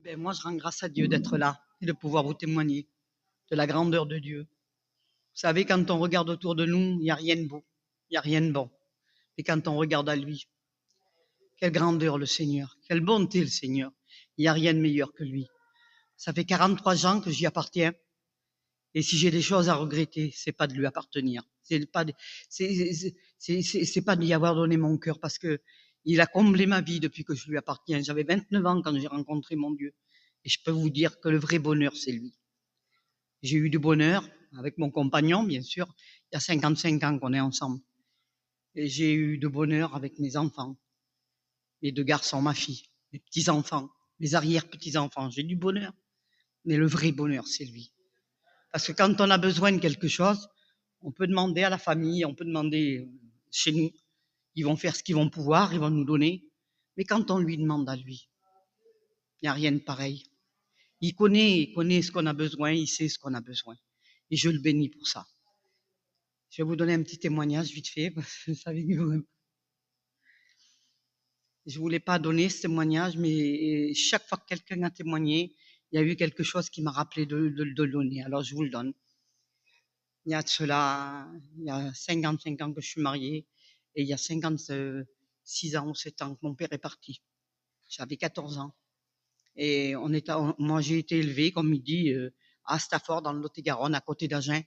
Ben, moi, je rends grâce à Dieu d'être là et de pouvoir vous témoigner de la grandeur de Dieu. Vous savez, quand on regarde autour de nous, il n'y a rien de beau, il n'y a rien de bon. Et quand on regarde à lui, quelle grandeur le Seigneur, quelle bonté le Seigneur. Il n'y a rien de meilleur que lui. Ça fait 43 ans que j'y appartiens. Et si j'ai des choses à regretter, c'est pas de lui appartenir. C'est pas d'y avoir donné mon cœur parce que il a comblé ma vie depuis que je lui appartiens. J'avais 29 ans quand j'ai rencontré mon Dieu. Et je peux vous dire que le vrai bonheur, c'est lui. J'ai eu du bonheur avec mon compagnon, bien sûr. Il y a 55 ans qu'on est ensemble. Et j'ai eu du bonheur avec mes enfants, mes deux garçons, ma fille, mes petits-enfants, mes arrière-petits-enfants. J'ai du bonheur. Mais le vrai bonheur, c'est lui. Parce que quand on a besoin de quelque chose, on peut demander à la famille, on peut demander chez nous. Ils vont faire ce qu'ils vont pouvoir, ils vont nous donner. Mais quand on lui demande à lui, il n'y a rien de pareil. Il connaît ce qu'on a besoin, il sait ce qu'on a besoin. Et je le bénis pour ça. Je vais vous donner un petit témoignage vite fait, parce que vous savez que je voulais pas donner ce témoignage, mais chaque fois que quelqu'un a témoigné, il y a eu quelque chose qui m'a rappelé de le donner. Alors je vous le donne. Il y a de cela, il y a 55 ans que je suis mariée, et il y a 56 ans ou 7 ans que mon père est parti. J'avais 14 ans. Et moi j'ai été élevée, comme il dit, à Stafford, dans le Lot-et-Garonne, à côté d'Agen.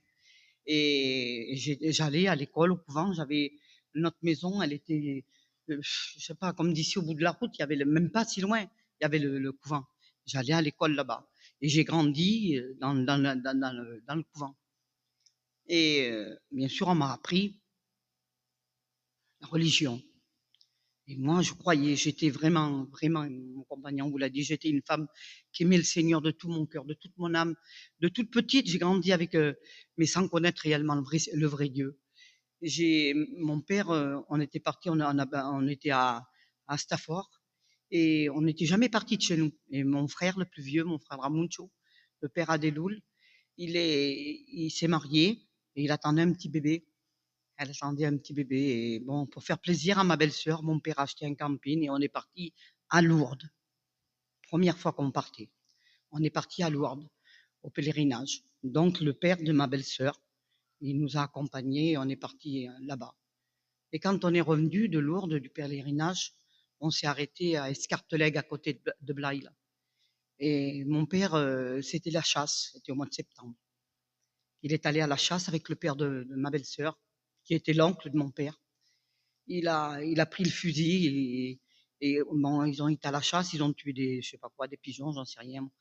Et j'allais à l'école, au couvent. J'avais notre maison, elle était, je sais pas, comme d'ici au bout de la route. Il y avait même pas si loin. Il y avait le couvent. J'allais à l'école là-bas. Et j'ai grandi dans le couvent. Et bien sûr, on m'a appris la religion. Et moi, je croyais, j'étais vraiment, mon compagnon vous l'a dit, j'étais une femme qui aimait le Seigneur de tout mon cœur, de toute mon âme. De toute petite, j'ai grandi avec, mais sans connaître réellement le vrai Dieu. Mon père, on était parti, on était à Stafford, et on n'était jamais parti de chez nous. Et mon frère, le plus vieux, mon frère Ramuncho, le père Adeloul, il s'est marié et il attendait un petit bébé. Elle attendait un petit bébé et bon, pour faire plaisir à ma belle-sœur, mon père a acheté un camping et on est parti à Lourdes. Première fois qu'on partait. On est parti à Lourdes, au pèlerinage. Donc, le père de ma belle-sœur, il nous a accompagnés et on est parti là-bas. Et quand on est revenu de Lourdes, du pèlerinage, on s'est arrêté à Escarteleg, à côté de Blaye. Là. Et mon père, c'était la chasse, c'était au mois de septembre. Il est allé à la chasse avec le père de ma belle-sœur, qui était l'oncle de mon père. Il a pris le fusil et bon, ils ont été à la chasse, ils ont tué des, je sais pas quoi, des pigeons, j'en sais rien.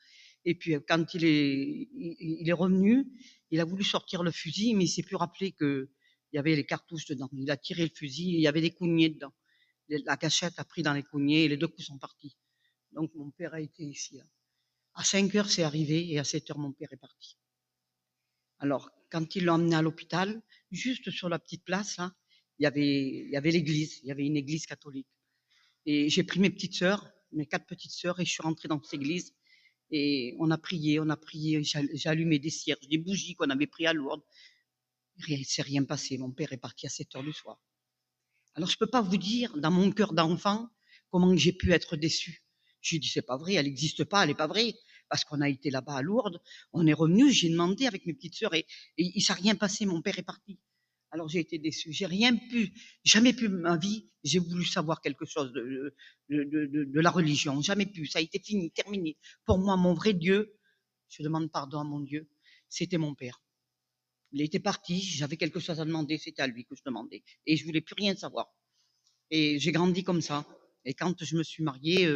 Et puis quand il est revenu, il a voulu sortir le fusil, mais il s'est plus rappelé que il y avait les cartouches dedans. Il a tiré le fusil, et il y avait des cougnets dedans. La gâchette a pris dans les cougnets et les deux coups sont partis. Donc mon père a été ici. Là. À 5 heures, c'est arrivé et à 7 heures, mon père est parti. Alors, quand ils l'ont emmené à l'hôpital, juste sur la petite place, là, il y avait l'église, il y avait une église catholique. Et j'ai pris mes petites sœurs, mes 4 petites sœurs, et je suis rentrée dans cette église. Et on a prié, j'ai allumé des cierges, des bougies qu'on avait pris à Lourdes. Il ne s'est rien passé, mon père est parti à 7 heures du soir. Alors, je ne peux pas vous dire, dans mon cœur d'enfant, comment j'ai pu être déçue. J'ai dit, c'est pas vrai, elle n'existe pas, elle n'est pas vraie. Parce qu'on a été là-bas à Lourdes, on est revenu, j'ai demandé avec mes petites sœurs et il ne s'est rien passé, mon père est parti. Alors j'ai été déçue, j'ai rien pu, jamais pu ma vie, j'ai voulu savoir quelque chose de la religion, jamais pu, ça a été fini, terminé. Pour moi, mon vrai Dieu, je demande pardon à mon Dieu, c'était mon père. Il était parti, j'avais quelque chose à demander, c'était à lui que je demandais. Et je voulais plus rien savoir. Et j'ai grandi comme ça. Et quand je me suis mariée,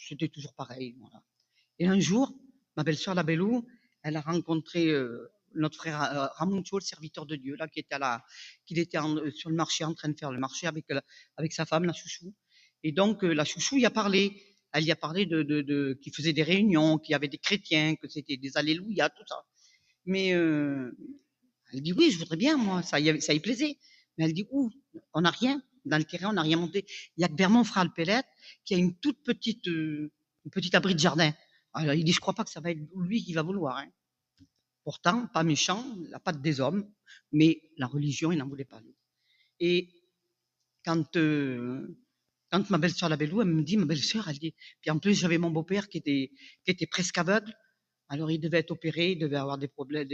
c'était toujours pareil. Voilà. Et un jour, ma belle-sœur, la Bellou, elle a rencontré notre frère Ramuncho, le serviteur de Dieu, là, qu'il était sur le marché en train de faire le marché avec sa femme, la chouchou. Et donc, la chouchou y a parlé. Elle y a parlé qu'il faisait des réunions, qu'il y avait des chrétiens, que c'était des alléluia, tout ça. Mais elle dit oui, je voudrais bien, moi, ça y plaisait. Mais elle dit où? On n'a rien. Dans le terrain, on n'a rien monté. Il y a que Bermond Fralpellet qui a une toute petite, abri de jardin. Alors, il dit, je crois pas que ça va être lui qui va vouloir. Hein. Pourtant, pas méchant, la patte des hommes, mais la religion, il n'en voulait pas. Lui. Et quand Quand ma belle-sœur, la Bellou, elle me dit, ma belle-sœur, elle dit, puis en plus, j'avais mon beau-père qui était presque aveugle. Alors, il devait être opéré, il devait avoir des problèmes.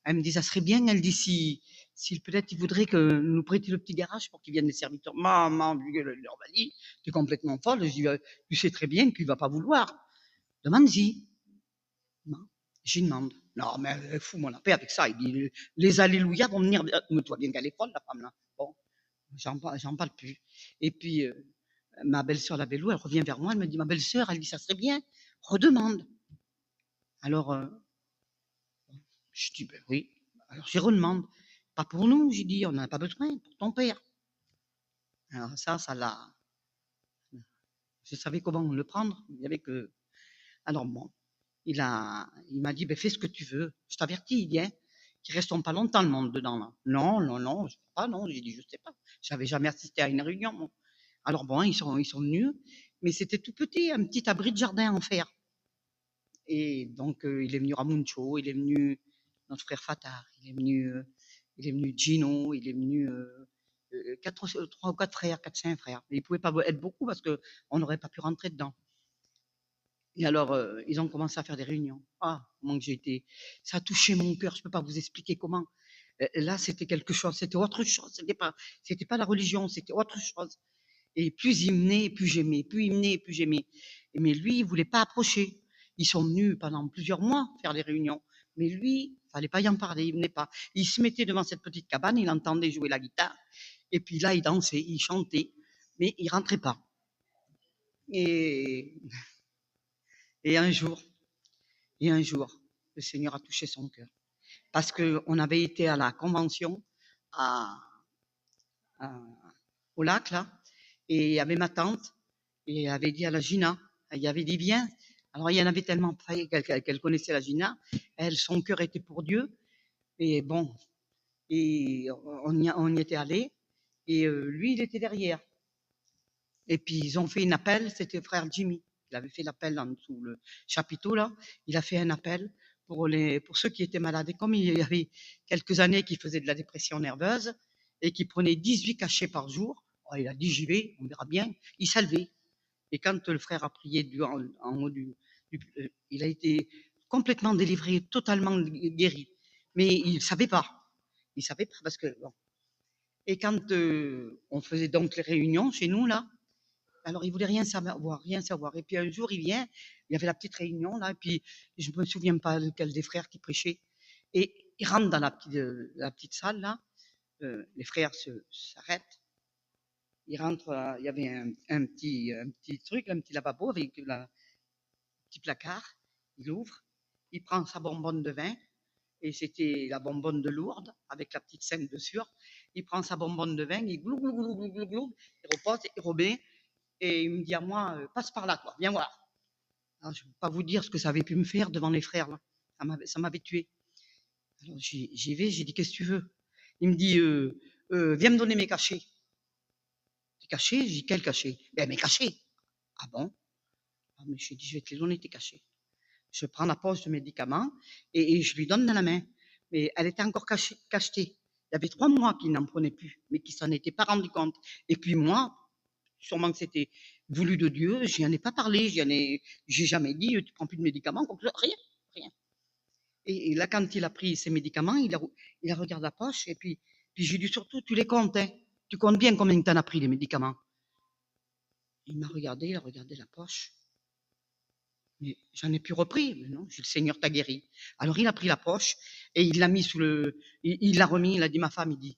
Elle me dit, ça serait bien, elle dit, si peut-être il voudrait que nous prêter le petit garage pour qu'il vienne les serviteurs. Maman, Orvalie, tu es complètement folle. Je dis, tu sais très bien qu'il va pas vouloir. Demande-y. Non, j'y demande. Non, mais fous-moi la paix avec ça. Il dit, les alléluia vont venir. Mais toi, bien qu'elle est folle, la femme, là. Bon, j'en parle plus. Et puis, ma belle-sœur, la Bellou, elle revient vers moi, elle me dit, ma belle-sœur, elle dit, ça serait bien, redemande. Alors, je dis, ben oui. Alors, je redemande. Pas pour nous, j'ai dit, on n'en a pas besoin, pour ton père. Alors, ça l'a. Je savais comment le prendre. Il y avait que. Alors, bon, il m'a dit, ben fais ce que tu veux. Je t'avertis, il dit, hein, qu'ils resteront pas longtemps le monde dedans, là. Non, je sais pas, non. J'ai dit, je sais pas. J'avais jamais assisté à une réunion, moi. Alors, bon, ils sont venus, mais c'était tout petit, un petit abri de jardin en fer. Et donc, il est venu Ramuncho, il est venu notre frère Fatar, il est venu Gino, il est venu 3 ou 4 frères, 4-5 frères. Mais il ne pouvait pas être beaucoup parce qu'on n'aurait pas pu rentrer dedans. Et alors, ils ont commencé à faire des réunions. Ah, comment que j'ai été. Ça a touché mon cœur, je ne peux pas vous expliquer comment. Là, c'était quelque chose, c'était autre chose. C'était pas la religion, c'était autre chose. Et plus il venait, plus j'aimais, plus il venait, plus j'aimais. Mais lui, il voulait pas approcher. Ils sont venus pendant plusieurs mois faire des réunions. Mais lui, fallait pas y en parler, il venait pas. Il se mettait devant cette petite cabane, il entendait jouer la guitare. Et puis là, il dansait, il chantait. Mais il rentrait pas. Et, et un jour, le Seigneur a touché son cœur. Parce qu'on avait été à la convention au lac, là, et il y avait ma tante, et elle avait dit à la Gina, il y avait dit viens. Alors il y en avait tellement qu'elle connaissait la Gina, elle, son cœur était pour Dieu, et bon, et on y était allé, et lui il était derrière. Et puis ils ont fait un appel, c'était frère Jimmy, il avait fait l'appel en dessous le chapiteau là, il a fait un appel pour ceux qui étaient malades. Et comme il y avait quelques années qu'il faisait de la dépression nerveuse et qu'il prenait 18 cachets par jour, oh, il a dit j'y vais, on verra bien, il s'est levé. Et quand le frère a prié en haut il a été complètement délivré, totalement guéri. Mais il savait pas. Il savait pas parce que bon. Et quand on faisait donc les réunions chez nous là, alors il voulait rien savoir, rien savoir. Et puis un jour il vient, il y avait la petite réunion là, et puis je me souviens pas lequel des frères qui prêchait. Et il rentre dans la petite salle là, les frères s'arrêtent. Il rentre, il y avait un petit truc, un petit lavabo avec petit placard. Il ouvre, il prend sa bonbonne de vin, et c'était la bonbonne de Lourdes, avec la petite scène dessus. Il prend sa bonbonne de vin, il glou, glou, glou, glou, glou, glou, il repose, il remet, et il me dit à moi, passe par là, toi, viens voir. Alors, je ne peux pas vous dire ce que ça avait pu me faire devant les frères, là. Ça m'avait tué. Alors, j'y vais, j'ai dit, qu'est-ce que tu veux? Il me dit, viens me donner mes cachets. Tes cachets? J'ai dit, quel cachet? Ben, mes cachets. Ah bon? Ah, mais j'ai dit, je vais te les donner, tes cachets. Je prends la poche de médicaments et je lui donne dans la main. Mais elle était encore cachetée. Il y avait 3 mois qu'il n'en prenait plus, mais qu'il s'en était pas rendu compte. Et puis moi, sûrement que c'était voulu de Dieu, j'y en ai pas parlé, j'ai jamais dit, tu prends plus de médicaments, rien, rien. Et là, quand il a pris ses médicaments, il a regardé la poche, et puis j'ai dit surtout, tu les comptes, hein. Tu comptes bien combien tu en as pris, les médicaments. Il m'a regardé, il a regardé la poche. Mais j'en ai plus repris. Mais non, le Seigneur t'a guéri. Alors il a pris la poche et il l'a mis il l'a remis, il a dit, ma femme, il dit,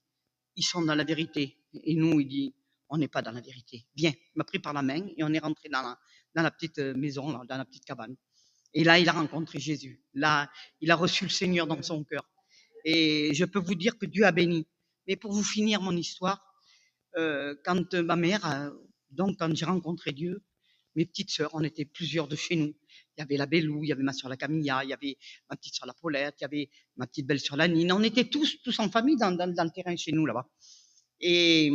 ils sont dans la vérité. Et nous, il dit, on n'est pas dans la vérité. Viens, il m'a pris par la main et on est rentré dans la petite maison, là, dans la petite cabane. Et là, il a rencontré Jésus. Là, il a reçu le Seigneur dans son cœur. Et je peux vous dire que Dieu a béni. Mais pour vous finir mon histoire, quand ma mère, donc quand j'ai rencontré Dieu, mes petites sœurs, on était plusieurs de chez nous. Il y avait la Bellou, il y avait ma sœur la Camilla, il y avait ma petite sœur la Paulette, il y avait ma petite belle sœur la Nine. On était tous en famille dans le terrain chez nous là-bas. Et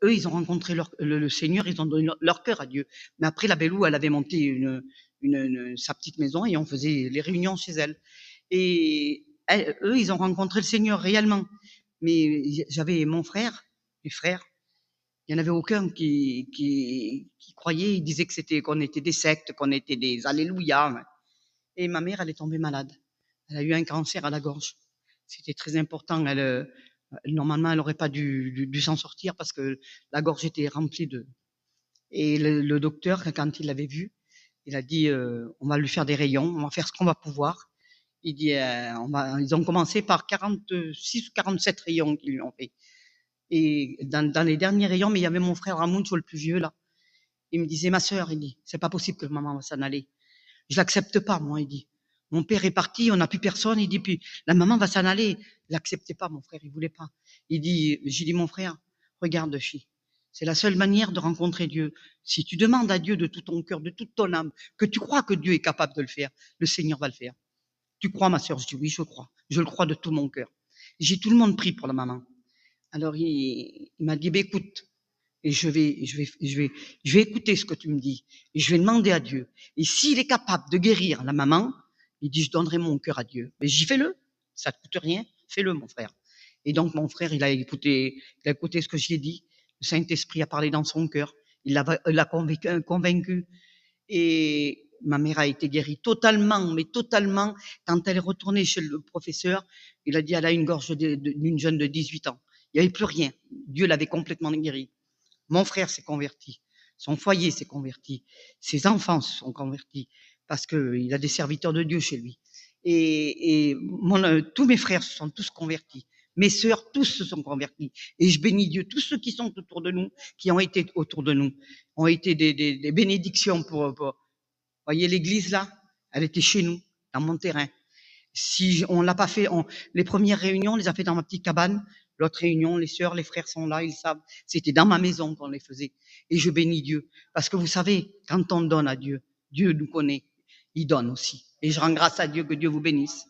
eux, ils ont rencontré le Seigneur, ils ont donné leur cœur à Dieu. Mais après, la Bellou, elle avait monté sa petite maison et on faisait les réunions chez elle. Et eux, ils ont rencontré le Seigneur réellement. Mais j'avais mon frère, mes frères, Il n'y en avait aucun qui croyait, il disait que c'était, qu'on était des sectes, qu'on était des alléluia. Et ma mère, elle est tombée malade. Elle a eu un cancer à la gorge. C'était très important. Normalement, elle n'aurait pas dû s'en sortir parce que la gorge était remplie de. Et le docteur, quand il l'avait vue, il a dit, on va lui faire des rayons, on va faire ce qu'on va pouvoir. Il dit, ils ont commencé par 46 ou 47 rayons qu'ils lui ont fait. Et dans les derniers rayons, mais il y avait mon frère Ramoun, le plus vieux, là. Il me disait, ma sœur, il dit, c'est pas possible que maman va s'en aller. Je l'accepte pas, moi, il dit. Mon père est parti, on n'a plus personne, il dit, puis la maman va s'en aller. Il l'acceptait pas, mon frère, il voulait pas. Il dit, j'ai dit, mon frère, regarde, fille, c'est la seule manière de rencontrer Dieu. Si tu demandes à Dieu de tout ton cœur, de toute ton âme, que tu crois que Dieu est capable de le faire, le Seigneur va le faire. Tu crois, ma sœur? Je dis, oui, je crois. Je le crois de tout mon cœur. J'ai tout le monde prie pour la maman. Alors, il m'a dit, ben, écoute, et je vais écouter ce que tu me dis. Et je vais demander à Dieu. Et s'il est capable de guérir la maman, il dit, je donnerai mon cœur à Dieu. Mais j'y fais-le. Ça te coûte rien. Fais-le, mon frère. Et donc, mon frère, il a écouté ce que j'ai dit. Le Saint-Esprit a parlé dans son cœur. Il l'a convaincu. Et ma mère a été guérie totalement, mais totalement. Quand elle est retournée chez le professeur, il a dit, elle a une gorge d'une jeune de 18 ans. Il n'y avait plus rien. Dieu l'avait complètement guérie. Mon frère s'est converti. Son foyer s'est converti. Ses enfants se sont convertis parce qu'il a des serviteurs de Dieu chez lui. Et tous mes frères se sont tous convertis. Mes sœurs, tous se sont convertis. Et je bénis Dieu. Tous ceux qui sont autour de nous, qui ont été autour de nous, ont été des bénédictions pour. Voyez l'église là? Elle était chez nous, dans mon terrain. Si on l'a pas fait, les premières réunions, on les a fait dans ma petite cabane. L'autre réunion, les sœurs, les frères sont là, ils savent. C'était dans ma maison qu'on les faisait. Et je bénis Dieu. Parce que vous savez, quand on donne à Dieu, Dieu nous connaît. Il donne aussi. Et je rends grâce à Dieu, que Dieu vous bénisse.